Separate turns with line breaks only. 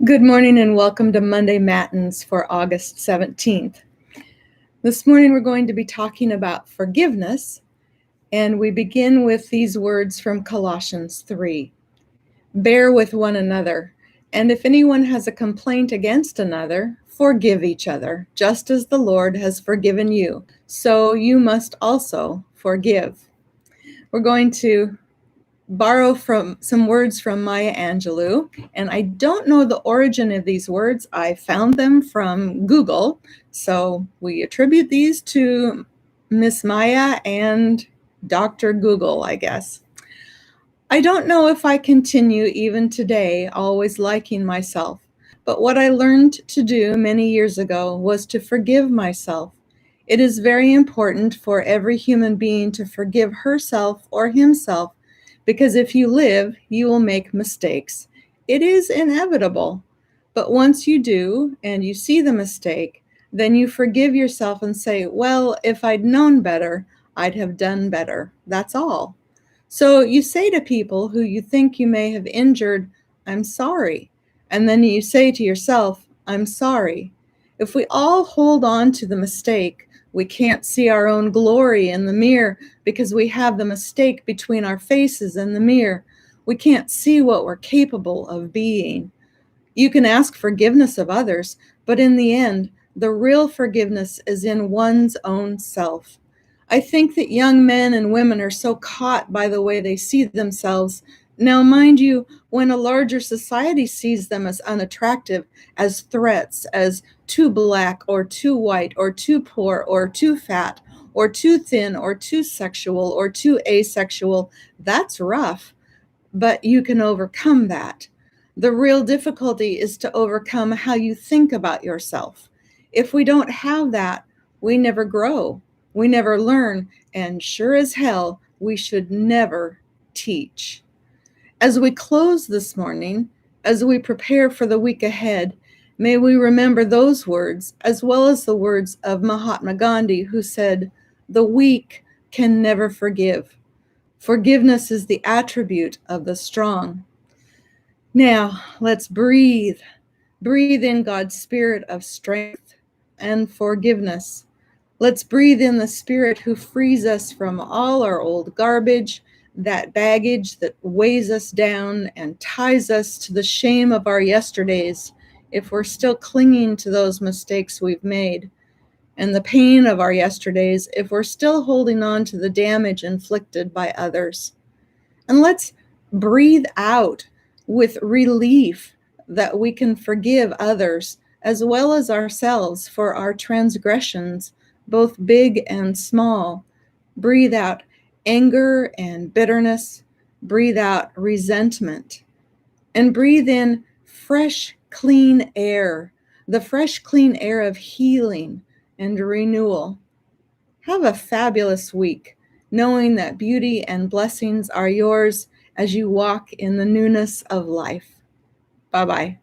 Good morning and welcome to Monday Matins for August 17th. This morning we're going to be talking about forgiveness, and we begin with these words from Colossians 3. Bear with one another, and if anyone has a complaint against another, forgive each other, just as the Lord has forgiven you, so you must also forgive. We're going to borrow from some words from Maya Angelou, and I don't know the origin of these words. I found them from Google, so we attribute these to Miss Maya and Dr. Google, I guess. I don't know if I continue even today always liking myself, but what I learned to do many years ago was to forgive myself. It is very important for every human being to forgive herself or himself, because if you live, you will make mistakes. It is inevitable. But once you do and you see the mistake, then you forgive yourself and say, well, if I'd known better, I'd have done better. That's all. So you say to people who you think you may have injured, I'm sorry. And then you say to yourself, I'm sorry. If we all hold on to the mistake, we can't see our own glory in the mirror because we have the mistake between our faces and the mirror. We can't see what we're capable of being. You can ask forgiveness of others, but in the end, the real forgiveness is in one's own self. I think that young men and women are so caught by the way they see themselves. Now, mind you, when a larger society sees them as unattractive, as threats, as too black or too white or too poor or too fat or too thin or too sexual or too asexual, that's rough, but you can overcome that. The real difficulty is to overcome how you think about yourself. If we don't have that, we never grow. We never learn, and sure as hell, we should never teach. As we close this morning, as we prepare for the week ahead, may we remember those words, as well as the words of Mahatma Ghandi, who said, "The weak can never forgive. Forgiveness is the attribute of the strong." Now, let's breathe. Breathe in God's spirit of strength and forgiveness. Let's breathe in the Spirit who frees us from all our old garbage, that baggage that weighs us down and ties us to the shame of our yesterdays if we're still clinging to those mistakes we've made, and the pain of our yesterdays if we're still holding on to the damage inflicted by others. And let's breathe out with relief that we can forgive others as well as ourselves for our transgressions, both big and small. Breathe out anger and bitterness. Breathe out resentment. And breathe in fresh, clean air, the fresh, clean air of healing and renewal. Have a fabulous week, knowing that beauty and blessings are yours as you walk in the newness of life. Bye-bye.